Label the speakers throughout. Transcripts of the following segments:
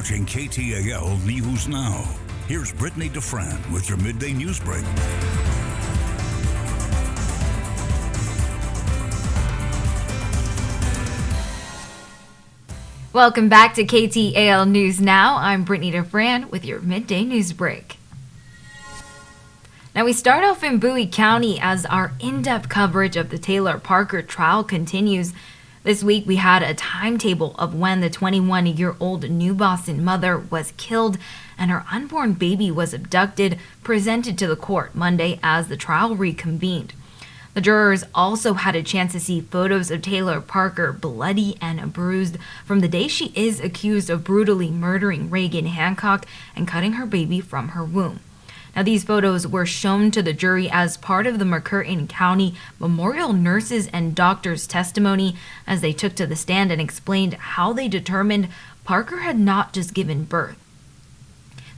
Speaker 1: watching KTAL News Now. Here's Brittany DeFran with your midday news break.
Speaker 2: Welcome back to KTAL News Now. I'm Brittany DeFran with your midday news break. Now we start off in Bowie County as our in-depth coverage of the Taylor Parker trial continues. This week we had a timetable of when the 21-year-old New Boston mother was killed and her unborn baby was abducted, presented to the court Monday as the trial reconvened. The jurors also had a chance to see photos of Taylor Parker bloody and bruised from the day she is accused of brutally murdering Reagan Hancock and cutting her baby from her womb. Now, these photos were shown to the jury as part of the McCurtain County Memorial nurses and doctors' testimony as they took to the stand and explained how they determined Parker had not just given birth.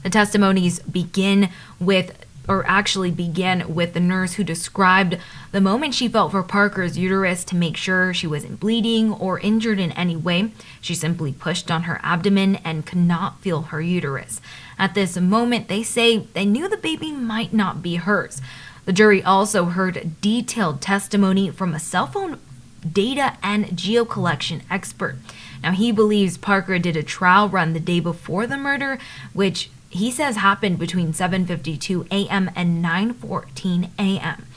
Speaker 2: The testimonies began with the nurse who described the moment she felt for Parker's uterus to make sure she wasn't bleeding or injured in any way. She simply pushed on her abdomen and could not feel her uterus. At this moment, they say they knew the baby might not be hers. The jury also heard detailed testimony from a cell phone data and geocollection expert. Now, he believes Parker did a trial run the day before the murder, which he says happened between 7:52 a.m. and 9:14 a.m.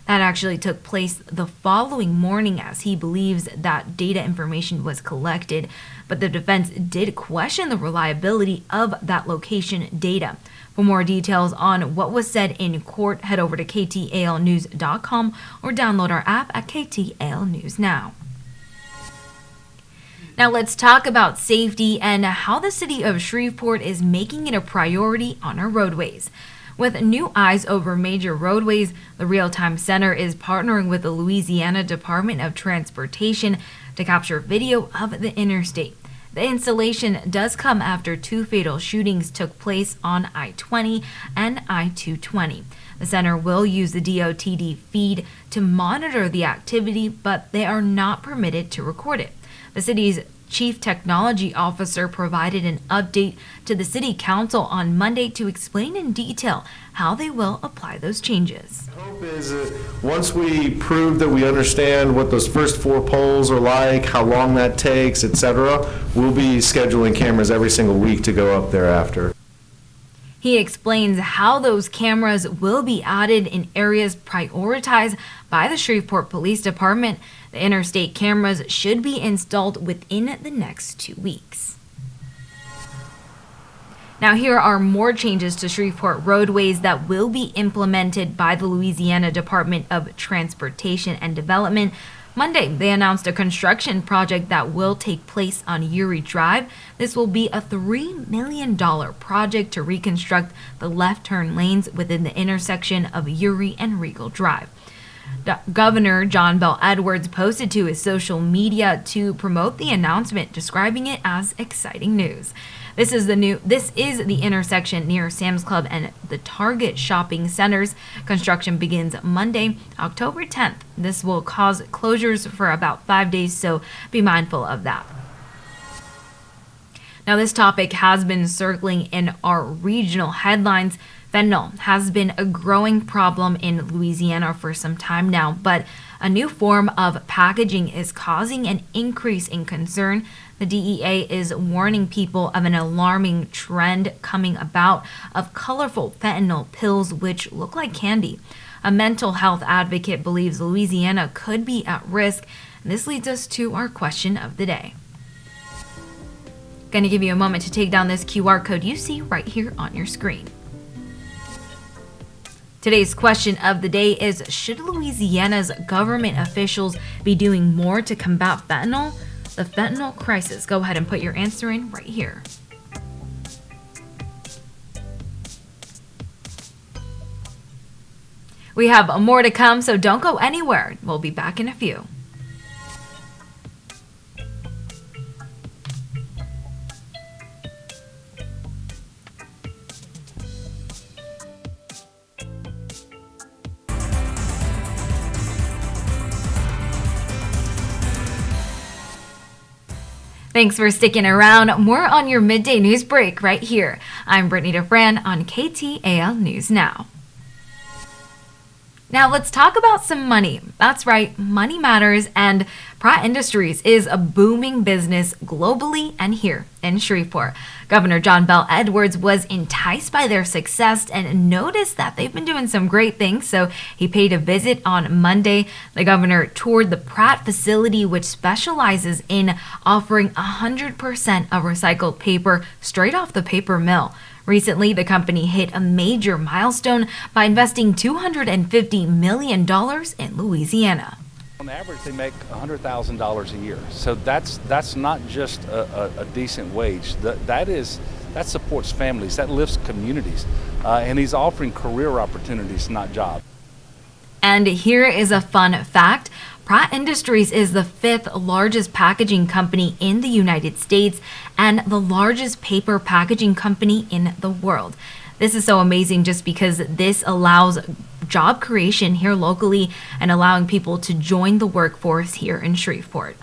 Speaker 2: That actually took place the following morning, as he believes that data information was collected, but the defense did question the reliability of that location data. For more details on what was said in court, head over to KTALnews.com or download our app at KTAL News Now. Now let's talk about safety and how the city of Shreveport is making it a priority on our roadways. With new eyes over major roadways, the Real-Time Center is partnering with the Louisiana Department of Transportation to capture video of the interstate. The installation does come after two fatal shootings took place on I-20 and I-220. The center will use the DOTD feed to monitor the activity, but they are not permitted to record it. The city's Chief Technology Officer provided an update to the City Council on Monday to explain in detail how they will apply those changes.
Speaker 3: The hope is that once we prove that we understand what those first 4 polls are like, how long that takes, etc., we'll be scheduling cameras every single week to go up thereafter.
Speaker 2: He explains how those cameras will be added in areas prioritized by the Shreveport Police Department. The interstate cameras should be installed within the next 2 weeks. Now, here are more changes to Shreveport roadways that will be implemented by the Louisiana Department of Transportation and Development. Monday, they announced a construction project that will take place on Uri Drive. This will be a $3 million project to reconstruct the left turn lanes within the intersection of Uri and Regal Drive. Governor John Bel Edwards posted to his social media to promote the announcement, describing it as exciting news. This is the intersection near Sam's Club and the Target shopping centers. Construction begins Monday, October 10th. This will cause closures for about 5 days, so be mindful of that. Now, this topic has been circling in our regional headlines. Fentanyl has been a growing problem in Louisiana for some time now, but a new form of packaging is causing an increase in concern. The DEA is warning people of an alarming trend coming about of colorful fentanyl pills which look like candy. A mental health advocate believes Louisiana could be at risk, and this leads us to our question of the day. Going to give you a moment to take down this QR code you see right here on your screen. Today's question of the day is, should Louisiana's government officials be doing more to combat fentanyl? The fentanyl crisis. Go ahead and put your answer in right here. We have more to come, so don't go anywhere. We'll be back in a few. Thanks for sticking around. More on your midday news break right here. I'm Brittany DeFran on KTAL News Now. Now let's talk about some money. That's right, money matters, and Pratt Industries is a booming business globally and here in Shreveport. Governor John Bel Edwards was enticed by their success and noticed that they've been doing some great things, so he paid a visit on Monday. The governor toured the Pratt facility, which specializes in offering 100% of recycled paper straight off the paper mill. Recently, the company hit a major milestone by investing $250 million in Louisiana.
Speaker 4: On average, they make $100,000 a year. So that's not just a decent wage. That supports families, that lifts communities, and he's offering career opportunities, not jobs.
Speaker 2: And here is a fun fact. Pratt Industries is the 5th largest packaging company in the United States and the largest paper packaging company in the world. This is so amazing just because this allows job creation here locally and allowing people to join the workforce here in Shreveport.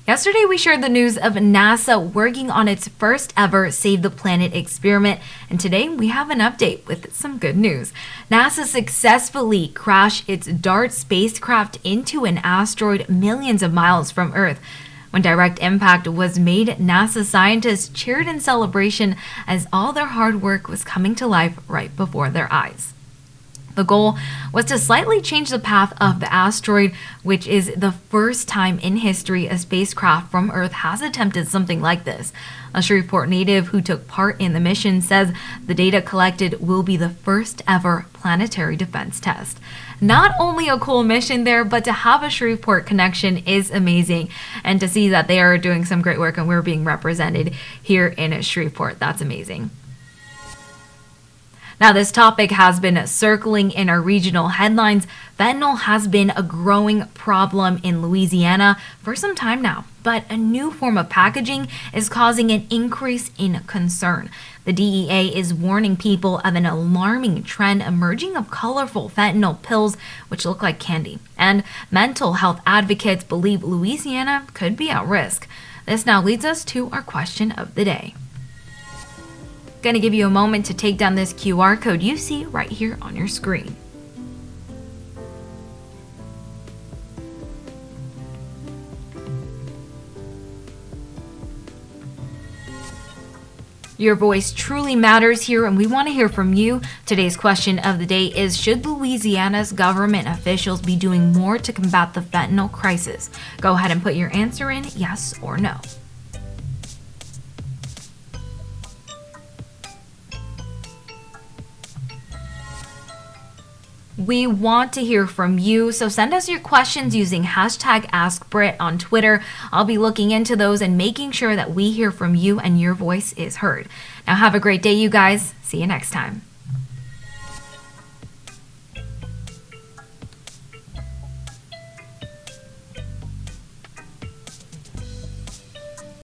Speaker 2: Yesterday, we shared the news of NASA working on its first ever Save the Planet experiment, and today we have an update with some good news. NASA successfully crashed its DART spacecraft into an asteroid millions of miles from Earth. When direct impact was made, NASA scientists cheered in celebration as all their hard work was coming to life right before their eyes. The goal was to slightly change the path of the asteroid, which is the first time in history a spacecraft from Earth has attempted something like this. A Shreveport native who took part in the mission says the data collected will be the first ever planetary defense test. Not only a cool mission there, but to have a Shreveport connection is amazing. And to see that they are doing some great work and we're being represented here in Shreveport, that's amazing. Now, this topic has been circling in our regional headlines. Fentanyl has been a growing problem in Louisiana for some time now, but a new form of packaging is causing an increase in concern. The DEA is warning people of an alarming trend emerging of colorful fentanyl pills which look like candy. And mental health advocates believe Louisiana could be at risk. This now leads us to our question of the day. Going to give you a moment to take down this QR code you see right here on your screen. Your voice truly matters here, and we want to hear from you. Today's question of the day is, should Louisiana's government officials be doing more to combat the fentanyl crisis? Go ahead and put your answer in, yes or no. We want to hear from you, so send us your questions using hashtag AskBrit on Twitter. I'll be looking into those and making sure that we hear from you and your voice is heard. Now have a great day, you guys. See you next time.